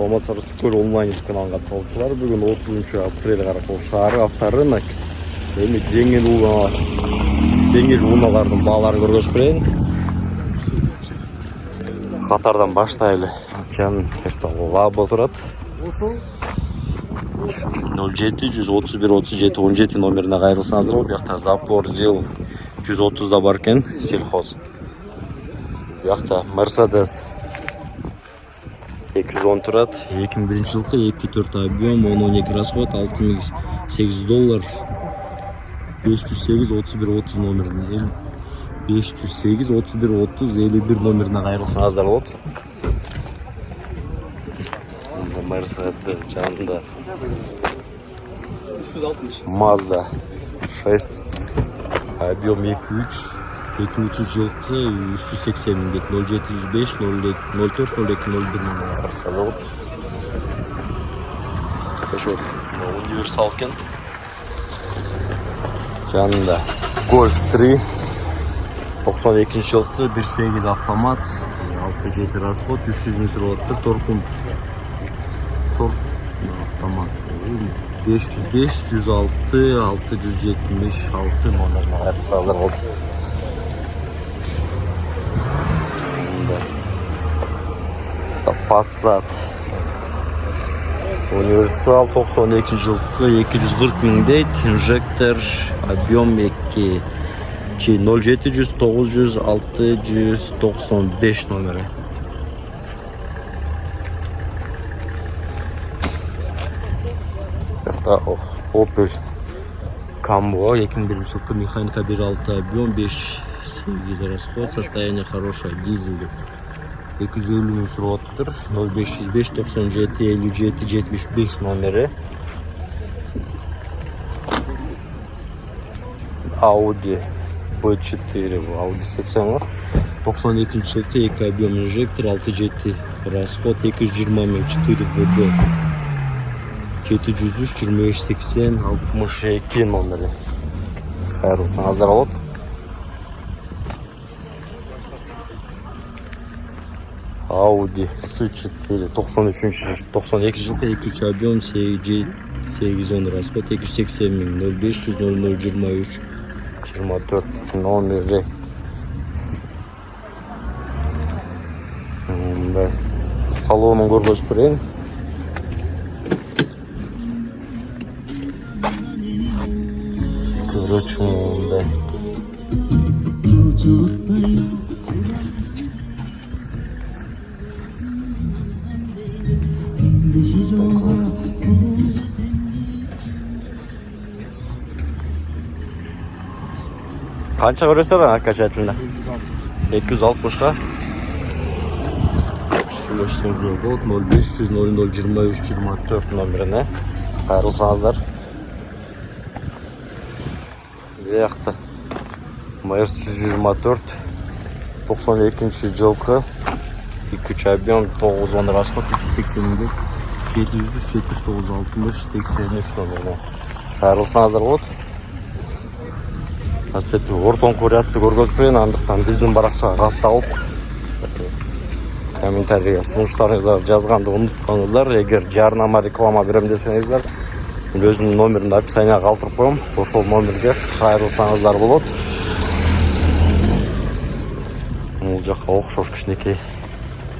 Саламатсыздар, Скөл онлайн каналына талқылар. Бүгін 30 апрель қарақол шары авторынок. Жеңіл уналардың баларын көргөзүп берейин. Қатардан баштайлы. Жан лабо турат. 07-131-37-17 номеріне қайрылсаңыздар ол. Бұяқта Запор Зил 130-да бар екен, сельхоз. Бұяқта Мерседес 210 тұрат, 2001 жылқы, 2-4 объем, 10-12 расход, $6,800, 508-31-30 номеріне, 508-31-30-51 номеріне қайрылсаңыздар ол. Мерседес жанында Mazda 6 объем 2.3 жылқы 380 мың бет 0705 04 02 01 номер завод. Универсал кен. Жанында Golf 3 92 жылқы 1.8 автомат 6.7 расход 300 мың сұралаттыр торкун автомат 505 106 676 номеріне қайрылсаңыздар болды. Passat Универсал 92 жылқы 240 мың дейт, инжектор объем 2 0700 900 695 номері. Opel Combo 2001 жылқы механика 1.6 объем 5.8 расход, состояние хорошее, дизель 250 мың сұраттыр 0505 97 57 75 номері. Audi B4 Audi 80 92 жылқы 2 объем инжектор 6.7 расход 220 мың 4 ВД 703 25 80 62 номері. Қайырлысыңыздар олып. Audi S4 92 жылқы 2 объем 810 расход 280 мың 0500 0023 24 номері. Салонын көргөзүп берейин. Ручмунда. Қанша көресің бе качательно? 260-ға. Сөйлесің жоқ, 0500 0023 24 номеріне қайрылсаңыздар. Бұяқта Мерс 124 92 жылқы 2 объем 910 расход 380 мың 703 79 60 83 номеріне қайрылсаңыздар болады. Астеті ортон қориятты көргөзіп берейін, андықтан біздің барақшаға қатталып комментарийға сұныштарыңыздар жазғанды ұмытпаңыздар. Егер жарнама реклама берем десеңіздер, өзінің номерін описанияға қалдырып қоям. Ошол номерге қайрылсаңыздар болады. Бұл жаққа оқшош кішінекей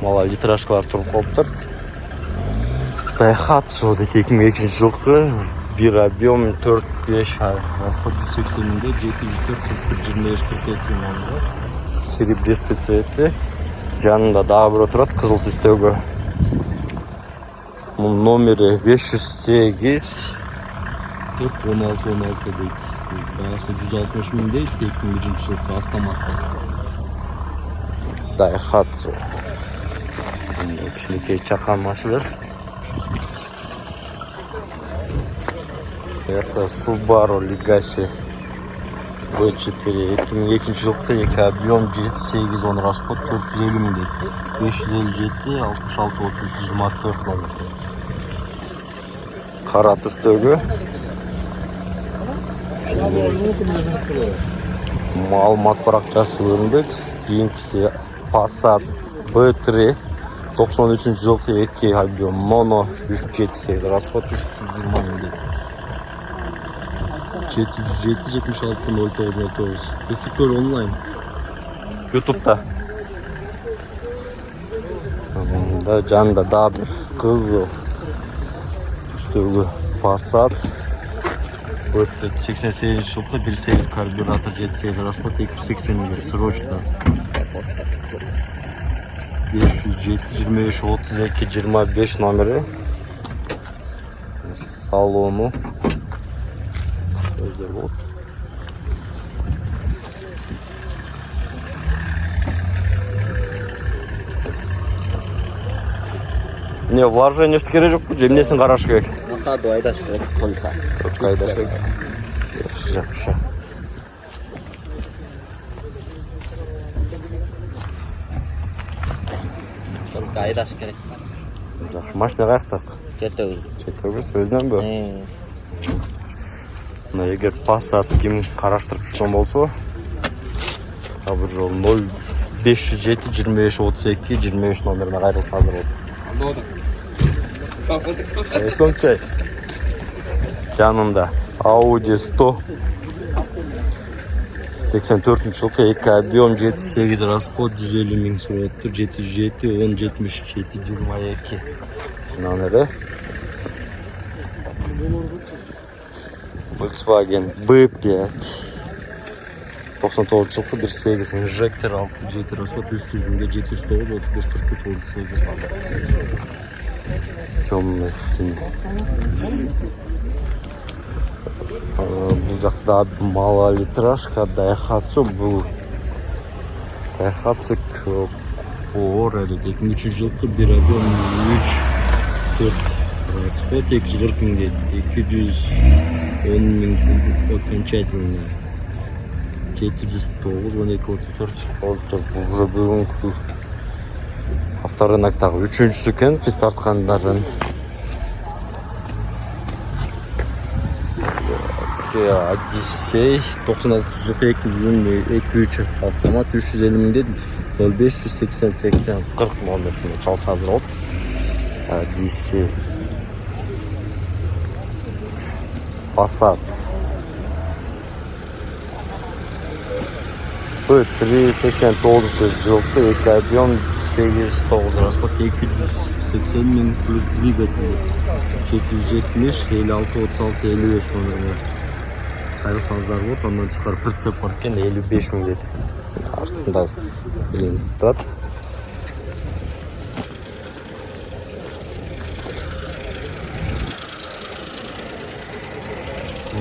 мала литражкалар тұрып қалыптыр. Daihatsu 2002 жылқы 1 объем 4-5 расход 180 мың 704 41 25 42 номері. Серебристый цветті. Жанында дағы бір отырады, қызыл түстегі. Номері 508 16 дейді. Бағасы 160 мың дейді, 2001 жылқы автоматты. Daihatsu. Кішінекей чақан машиналар. Это Subaru Legacy B4 2002 жылқы 2 объем 7-8 расход 450 мың дейді. 557 66 33 24 номер. Қара түстегі. Маалымат парақшасы көрінбек. Кейінгісі Passat B3 93 жылғы 2 объем моно 378 расход 320 мыңдет. 707-76-09-09 Бесікөл онлайн YouTube'da. Да жанында да бір қызыл үстөгі Passat 88 жылғы 1.8 карбюратор 7.8 расход 280 мыңдет срочно 507-25-32-25 номері салону сөздер болды. Не, вложение керек жоқ қой, жемнесін қараш керек. Ходу айдаш керек только. Только айдаш керек. Жақсы. Только айдаш керек. Жақсы, машина қаяқтақ? Жетеуіз, өзінен бі? Егер Passat кім қараштырып жүрген болса, бір жол 0507-25-32-25 номеріне қайрылсын hazır болды. Сончай. Жанында Audi 100 84 жылғы 2 объем 7.8 расход 150 мың сураттыр 707-10-77-22 номері. Volkswagen B5 99 жылғы 1.8 инжектор 6.7 расход 300 мыңға 709 35 43 38 номері. Темный. Бұл жақта малолитражка Daihatsu. Бұл Daihatsu Core 2003 жылғы 1 объем 3-4 расход 240 мыңға 210 мың окончательно 709 12-34 болды. Бұл уже бүгінгі авторынақтағы үшіншісі екен біз тартқандардың. Одиссей 96 жылғы 2.3 автомат 350 мың дедім 05-180-80-40 номеріне çalsa hazır oldu. Одиссей Passat B389 жылғы 2 объем 809 расход 280 мың плюс двигатель 770-56-36-55 номеріне қайырсаңыздар болды. Ондан шығар прицеп бар екен 55 мың деді. Артында білейін тұрады.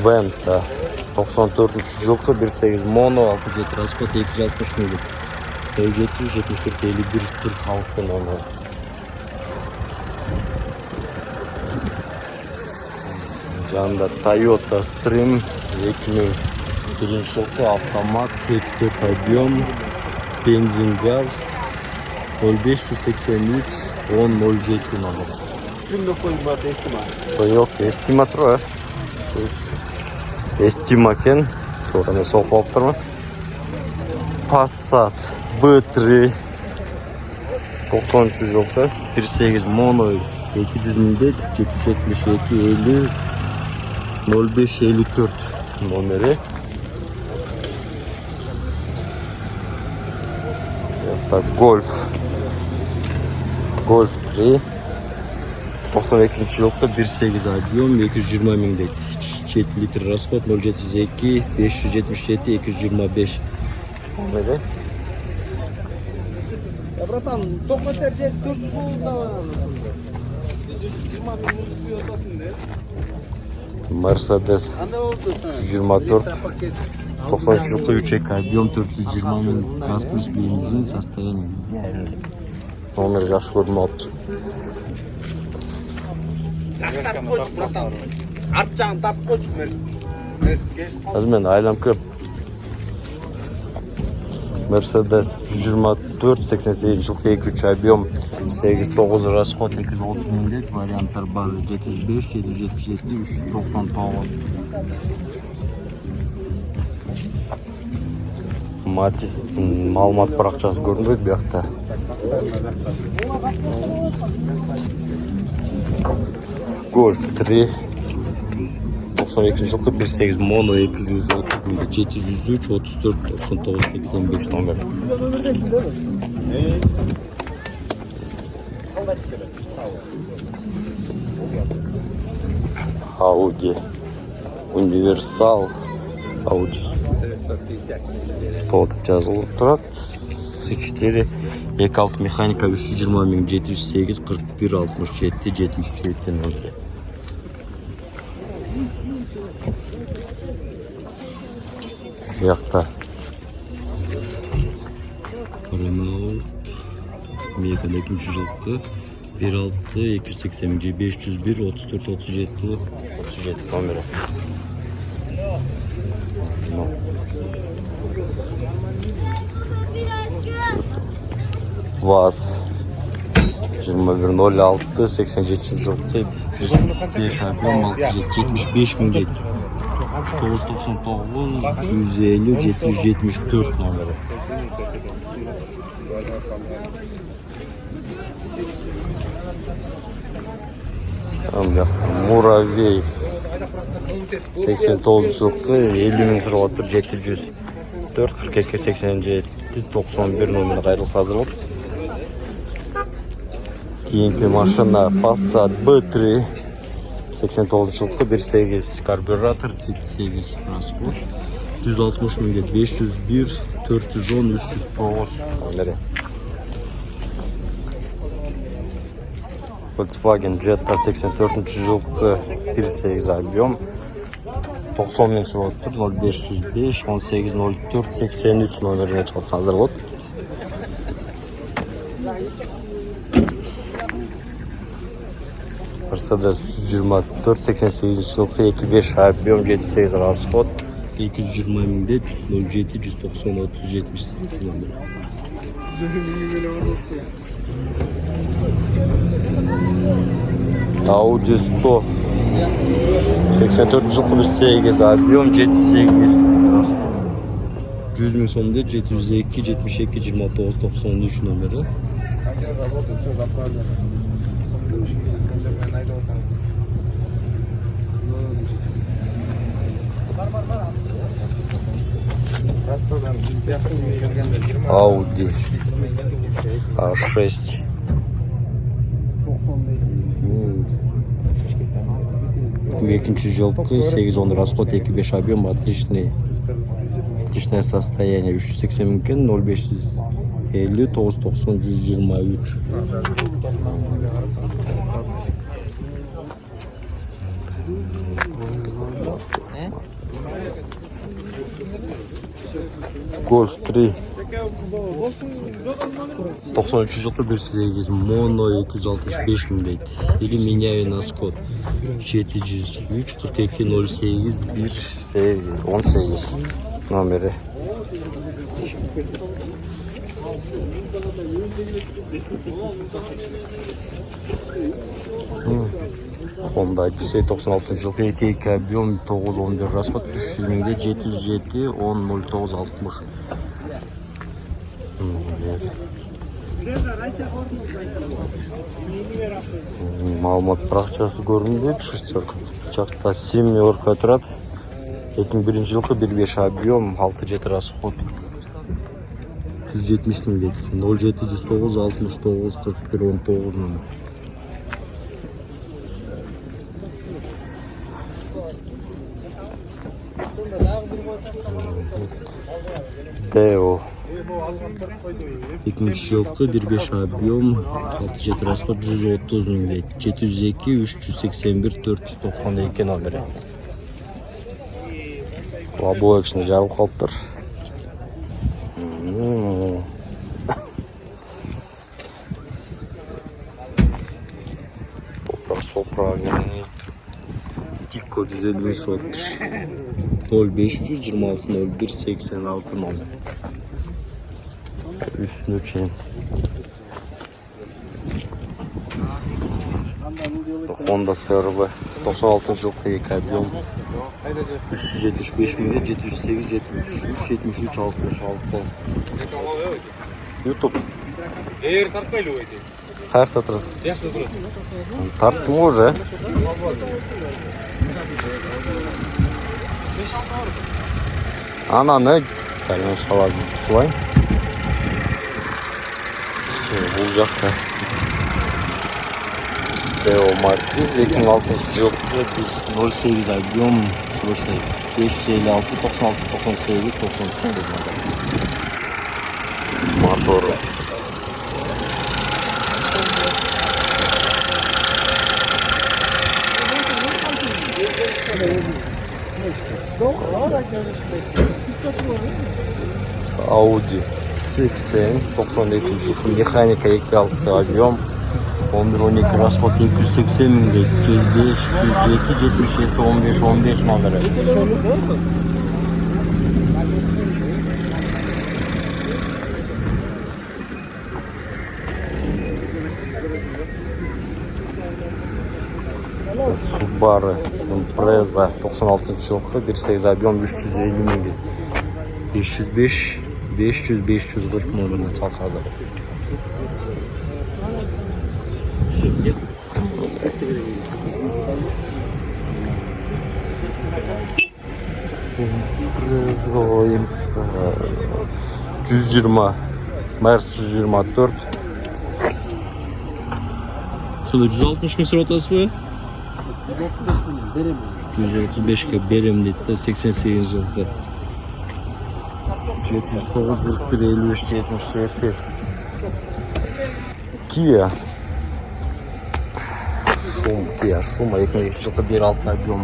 Venta 94 жылғы 1.8 mono 6.7 расход 260 мың 774-51-46 номер. Жанында Toyota Stream 2001 жылғы автомат 2.4 объем бензин газ 05-183-10-07 номер. Yok, estima тұры. Estima кен, тоғаны соқып алып тұрмын. Passat B3 93 жылғы 1.8 mono 200 мыңдет 772-50 05-54 номері. Golf 3 92 жылғы 1.8 объем 220 мыңдет 7 литр расход 0.72-577-225 номері. Братан, тоққа терже 400 болуда. 20 мың отасың. Mercedes 24 93 жылғы 3 объем 420 мың газ плюс бензин состояние. Номер жақсы көрдім алыпты. Тақтап қойшы, братан. Арт жағын тап қойшы, Қазір мен айлам кіріп. Mercedes 124 88 жылғы 2 объем 8-9 расход 230 мыңдет варианттар бар 705 777 399 Матис маалымат парақшасы көрінбейді бұяқта. Golf 3 92 жылғы 1.8 mono 230 703 34 99 85 номер. Audi Universal Audi толып жазылып тұрады. S4 2.6 механика 320 708 41 67 77 номері. Жақта Renault Megane 2. жылғы 1.6 280 501 34 37 номері. Vaz 2106 87 жылғы 5 объем 675 мың литр 999 150 774 номері. Муравей 89 жылғы 50 мың тұрып отыр 704 42 87 91 номері қайрылысы hazır болды. Кейінгі машина Passat B3 89 жылғы 1.8 карбюратор 78 расход 160 мың литр 501 410 309 номері. Volkswagen Jetta 84 жылғы 1.8 объем 90 мың сұрап тұр 0505 1804 83 номеріне çalsa hazır болады. Mercedes 124 88 жылғы 25 объем 78 расход 220 мың литр 07 190 30 78 номері. Audi 100 84 жылғы 1.8 объем 78 100 мың сомда 702 72 29 93 номері. Audi A6 2002 жылғы 810 расход 2.5 объем отличное состояние 380 мың кен 0550 990 123. Golf 3 93 жылғы 1.8 mono 265 мың литр. Или меняю на скот 703 42 08 18 номері. Honda Odyssey 96 жылғы 2.2 объем 911 расход 300 мың литр 707 10 09 60. Маалымат практикасы көрінбейді. Шестерка жақта 7 тұрады. 2001 жылғы 1.5 объем 6-7 расход 170 мың литр 07 109 69 41 19 номер. Deo 2000 жылғы 1.5 объем 6-7 расход 130 мың литр 702 381 492 номері. Лобовой ішіне жабылып қалыптыр. Sopra Tico 150 сотыр 0500 26 01 86 номер. Üstünü çeyin. Honda CR-V 96 жылғы 2 объем 375 мың 708 73 73 66. YouTube. Қаяқта тұрады? Yaxshi turadi. Тарттым ғой уже. Ананы конечно lazım. Sulayım. Бұл жақта Тео Мартиз 2006 жылғы 08 объем срочный 556 96 98 98 моторы. Audi 80 92 жылғы механика 2.6 объем 11-12 расход 280 мыңдай 105 107 77 15 15 номері. Subaru Impreza 96 жылғы 1.8 объем 350 мыңдай 505 500-540 номеріне çalsanızlar. Impreza 120 Mercedes 124. Şurada 160 mı sıratası bu? 135'e berem dedi de 88 жылғы 709 41 53 77 Kia Шума 2002 жылғы 1.6 объем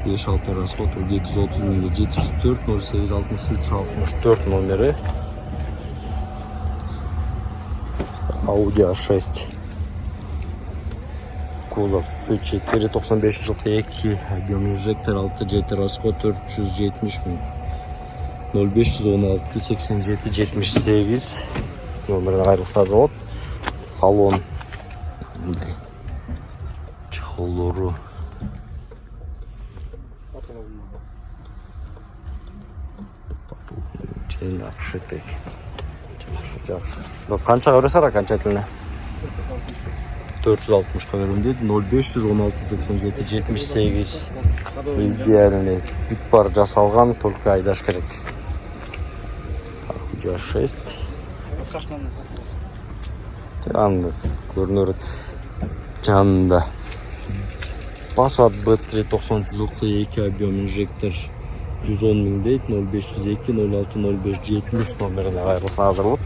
5.6 расход 230 мыңда 704 08 63 64 номері. Audi A6 кузов C4 95 жылғы 2 объем инжектор 6 расход 470 мың 0516 87 78 номеріне қайырылса завод. Салон чехолдору обшитый. Жақсы. Қаншаға бересің окончательно? 460-қа берем дейді. 0516 87 78 идеальный. Бүт бар жасалған, только айдаш керек. Audi A6. Жанында көрінер жанында. Passat B3 90 жылғы 2 объем инжектор 110 мың дейді. 0502 06 05 70 номеріне қайырылса hazır болып.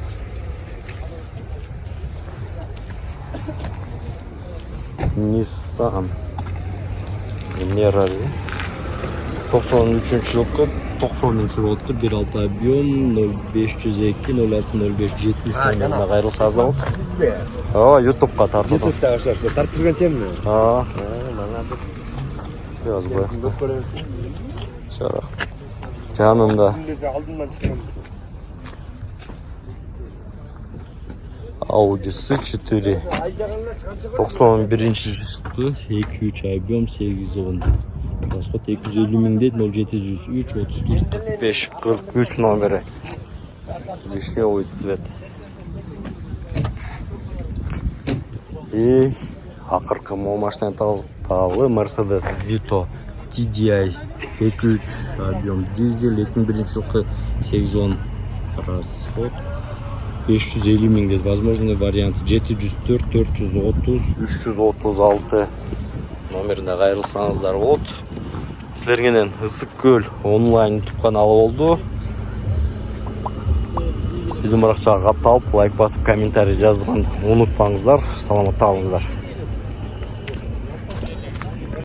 Nissan Merari 93 жылғы 90 мың сұротты 1.6 объем 0502 06 05 70 номеріне қайырылса hazır болып. YouTube'ға тартылды. YouTube'da arkadaşlar tartışırken sen mi? Biraz bıraktı. Şarap. Canında Aldığından çıkan. Audi S4 91 жылғы 2.3 объем 810 расход 250 мың дейді 0703 34 45 43 номері. Вишневый цвет. И ақырқы мол машина тағы Mercedes Vito TDI 2.3 объем дизель 2001 жылғы 810 расход 550 мың дейді. Возможный вариант 704 430 336 номеріне қайырылсаңыздар от. Сіздергенен Ысыккөл онлайн YouTube каналы болды. Bizim Irakçaға қапталып, лайк басып, комментарий жазғанды ұмытпаңыздар. Саламатта қалыңыздар.